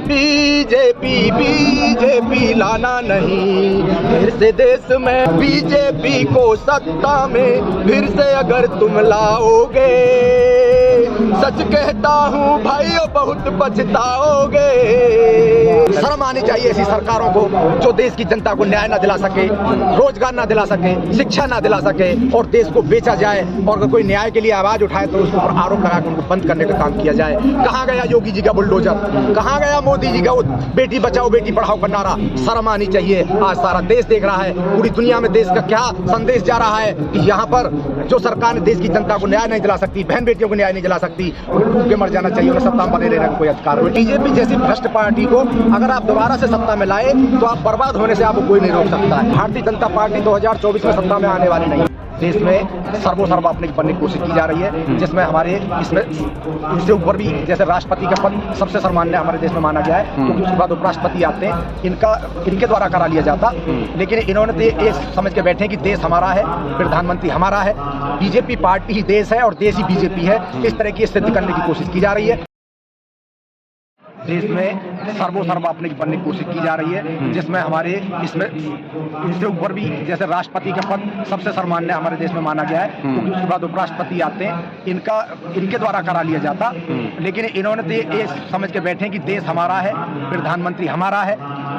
BJP BJP लाना नहीं फिर से देश में, बीजेपी को सत्ता में फिर से अगर तुम लाओगे, सच कहता हूँ भाइयों बहुत पछताओगे। शर्म आनी चाहिए ऐसी सरकारों को जो देश की जनता को न्याय ना दिला सके, रोजगार ना दिला सके, शिक्षा ना दिला सके और देश को बेचा जाए। और अगर कोई न्याय के लिए आवाज उठाए तो उसके ऊपर आरोप लगा कर उनको बंद करने का काम किया जाए। कहाँ गया योगी जी का बुलडोजर, कहाँ गया मोदी जी का वो बेटी बचाओ बेटी पढ़ाओ का नारा। शर्म आनी चाहिए। आज सारा देश देख रहा है, पूरी दुनिया में देश का क्या संदेश जा रहा है कि यहाँ पर जो सरकार ने देश की जनता को न्याय नहीं दिला सकती, बहन बेटियों को न्याय नहीं दिला सकती, उन्हें डूब के मर जाना चाहिए। उन्हें सत्ता में बने रहने का कोई अधिकार नहीं। बीजेपी जैसी भ्रष्ट पार्टी को अगर आप दोबारा से सत्ता में लाए तो आप बर्बाद होने से आपको कोई नहीं रोक सकता है। भारतीय जनता पार्टी 2024 में सत्ता में आने वाली नहीं। देश में सर्वोपनिक बनने की कोशिश की जा रही है, जिसमें हमारे इसमें इससे ऊपर भी जैसे राष्ट्रपति का पद सबसे सम्मान्य हमारे देश में माना गया है, क्योंकि उसके बाद उपराष्ट्रपति आते हैं, इनके द्वारा करा लिया जाता। लेकिन इन्होंने ये समझ के बैठे कि देश हमारा है, प्रधानमंत्री हमारा है, बीजेपी पार्टी ही देश है और देश ही बीजेपी है। इस तरह की स्थिति करने की कोशिश की जा रही है। देश में सर्वोपनिक बनने की कोशिश की जा रही है, जिसमें हमारे इसमें इससे ऊपर भी जैसे राष्ट्रपति का पद सबसे सम्मान्य हमारे देश में माना गया है, क्योंकि उसके बाद उपराष्ट्रपति आते हैं, इनके द्वारा करा लिया जाता। लेकिन इन्होंने ये समझ के बैठे कि देश हमारा है, प्रधानमंत्री हमारा है,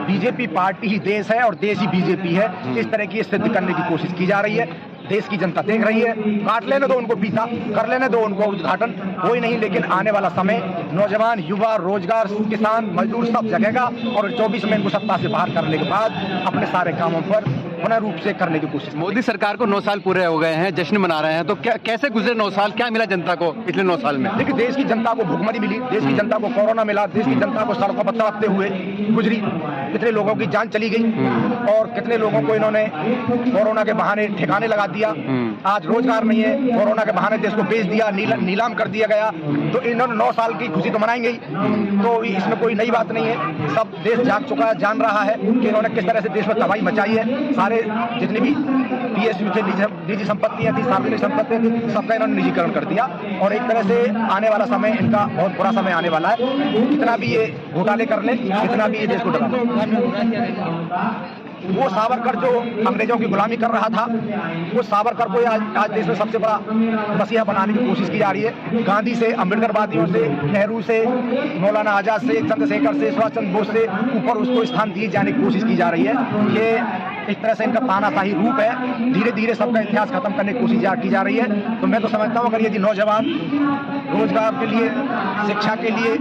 बीजेपी पार्टी ही देश है और देश ही बीजेपी है। इस तरह की स्थिति करने की कोशिश की जा रही है। देश की जनता देख रही है। काट लेने दो उनको पीछा, कर लेने दो उनको उद्घाटन, कोई नहीं। लेकिन आने वाला समय नौजवान, युवा, रोजगार, किसान, मजदूर सब जगेगा और 24 में इनको सत्ता से बाहर करने के बाद अपने सारे कामों पर पूर्ण रूप से करने की कोशिश। मोदी सरकार को 9 साल पूरे हो गए हैं, जश्न मना रहे हैं, तो कैसे गुजरे 9 साल? क्या मिला जनता को पिछले 9 साल में? देखिए, देश की जनता को भुखमरी मिली, देश की जनता को कोरोना मिला, देश की जनता को सड़कों पर तड़पते हुए गुजरी, कितने लोगों की जान चली गई और कितने लोगों को इन्होंने कोरोना के बहाने ठिकाने लगा दिया। आज रोजगार नहीं है, कोरोना के बहाने देश को बेच दिया, नीलाम कर दिया गया। तो इन्होंने 9 साल की खुशी तो मनाएंगे ही, तो इसमें कोई नई बात नहीं है। सब देश जाग चुका है, जान रहा है कि इन्होंने किस तरह से देश में तबाही मचाई है। सारे जितनी भी पीएसयू थे, निजी संपत्तियां थी, सार्वजनिक संपत्तियां थी, सबका इन्होंने निजीकरण कर दिया। और एक तरह से आने वाला समय इनका बहुत बुरा समय आने वाला है। कितना भी ये घोटाले कर ले, कितना भी ये देश को डरा ले। वो सावरकर जो अंग्रेजों की गुलामी कर रहा था, वो सावरकर को आज देश में सबसे बड़ा मसीहा बनाने की कोशिश की जा रही है। गांधी से, अम्बेडकरवादियों से, नेहरू से, मौलाना आजाद से, चंद्रशेखर से, सुभाष चंद्र बोस से ऊपर उसको स्थान दिए जाने की कोशिश की जा रही है। ये एक तरह से इनका तानाशाही रूप है। धीरे धीरे सबका इतिहास खत्म करने की कोशिश की जा रही है। तो मैं तो समझता हूँ अगर यदि नौजवान रोजगार के लिए, शिक्षा के लिए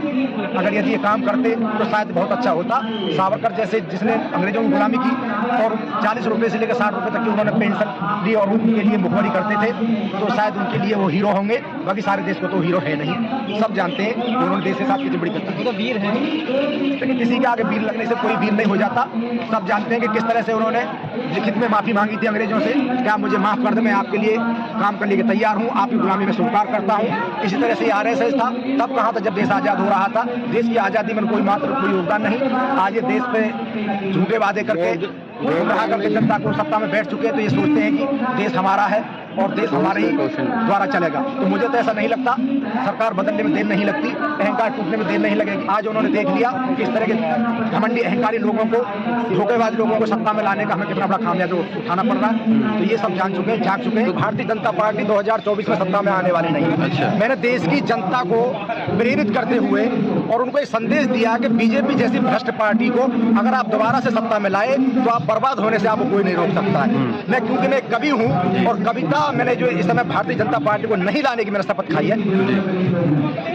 अगर यदि ये काम करते तो शायद बहुत अच्छा होता। सावरकर जैसे जिसने अंग्रेजों की गुलामी की और 40 रुपए से लेकर 60 रुपए तक की उन्होंने पेंशन दी और उनके लिए मुखबरी करते थे, तो शायद उनके लिए वो हीरो होंगे। बाकी सारे देश को तो हीरो है नहीं। सब जानते हैं कि उन्होंने देश के साथ कितनी बड़ी करता, तो वीर है। लेकिन किसी के आगे वीर लगने से कोई वीर नहीं हो जाता। सब जानते हैं कि किस तरह से उन्होंने लिखित में माफी मांगी थी अंग्रेजों से, क्या मुझे माफ कर दे, मैं आपके लिए काम करने के तैयार हूँ, आपकी गुलामी में स्वीकार करता हूँ। इसी तरह से आरएसएस था, तब कहा था जब देश आजाद हो रहा था। देश की आजादी में कोई योगदान नहीं। आज ये देश पे झूठे वादे करके, गुमराह करके जनता को सत्ता में बैठ चुके हैं। तो ये सोचते हैं कि देश हमारा है और देश हमारे ही द्वारा चलेगा। तो मुझे तो ऐसा नहीं लगता। सरकार बदलने में देर नहीं लगती, अहंकार टूटने में देर नहीं लगेगी। आज उन्होंने देख लिया कि इस तरह के घमंडी अहंकारी लोगों को, धोखेबाज लोगों को सत्ता में लाने का हमें कितना बड़ा खामियाजा उठाना पड़ रहा है। तो ये सब जान चुके हैं, जाग चुके हैं। भारतीय जनता पार्टी 2024 में सत्ता में आने वाली नहीं है। अच्छा। मैंने देश की जनता को प्रेरित करते हुए और उनको एक संदेश दिया कि बीजेपी जैसी भ्रष्ट पार्टी को अगर आप दोबारा से सत्ता में लाए तो आप बर्बाद होने से आपको कोई नहीं रोक सकता है। मैं क्योंकि मैं कवि हूँ और कविता मैंने जो इस समय भारतीय जनता पार्टी को नहीं लाने की मैंने शपथ खाई है।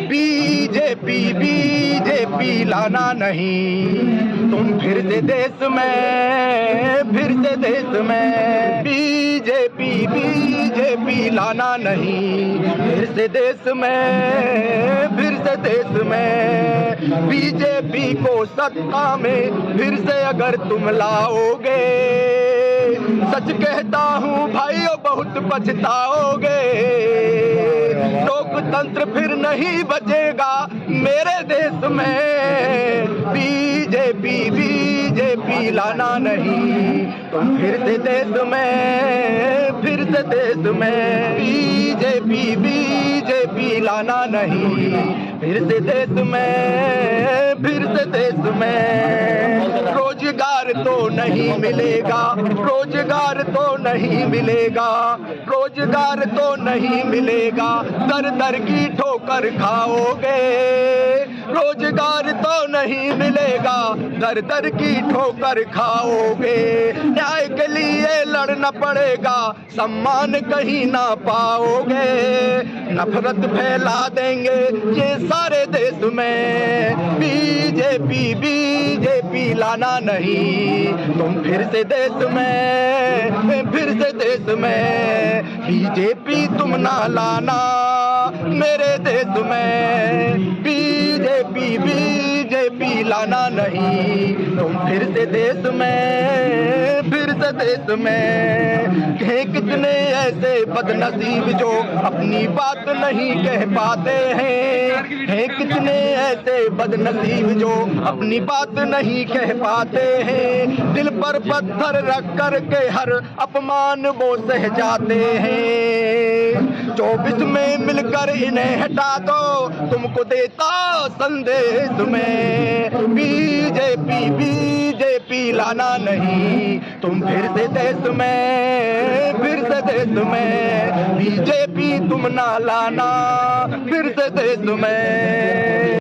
बीजेपी बीजेपी लाना नहीं तुम फिर से देश में, फिर से देश में। बीजेपी बीजेपी लाना नहीं फिर से देश में, फिर से देश में। बीजेपी को सत्ता में फिर से अगर तुम लाओगे, सच कहता हूँ भाइयों बहुत पछताओगे। लोकतंत्र फिर नहीं बचेगा मेरे देश में। बीजेपी बीजेपी लाना नहीं तुम फिर से देश में, फिर से देश में। बीजेपी बीजेपी लाना नहीं फिर से देश में, फिर से देश में रोजगार तो नहीं मिलेगा, रोजगार तो नहीं मिलेगा, रोजगार तो नहीं मिलेगा, दर दर की ठोकर खाओगे, रोजगार तो नहीं मिलेगा, दर दर की ठोकर खाओगे, न्याय के लिए लड़ना पड़ेगा, सम्मान कहीं ना पाओगे, नफरत फैला देंगे ये सारे देश में, बीजेपी बीजेपी लाना नहीं, तुम फिर से देश में, फिर से देश में, बीजेपी तुम ना लाना मेरे देश में, बीजेपी बीजेपी लाना नहीं, तुम फिर से देश में, फिर से देश में, कितने ऐसे बदनसीब जो अपनी बात नहीं कह पाते हैं, कितने ऐसे बदनसीब जो अपनी बात नहीं कह पाते हैं, दिल पर पत्थर रख कर के हर अपमान वो सह जाते हैं, 24 में मिलकर इन्हें हटा दो, तुमको देता संदेश में, बीजेपी बीजेपी लाना नहीं, तुम फिर से देश में, फिर से देश में, बीजेपी तुम ना लाना फिर से देश में।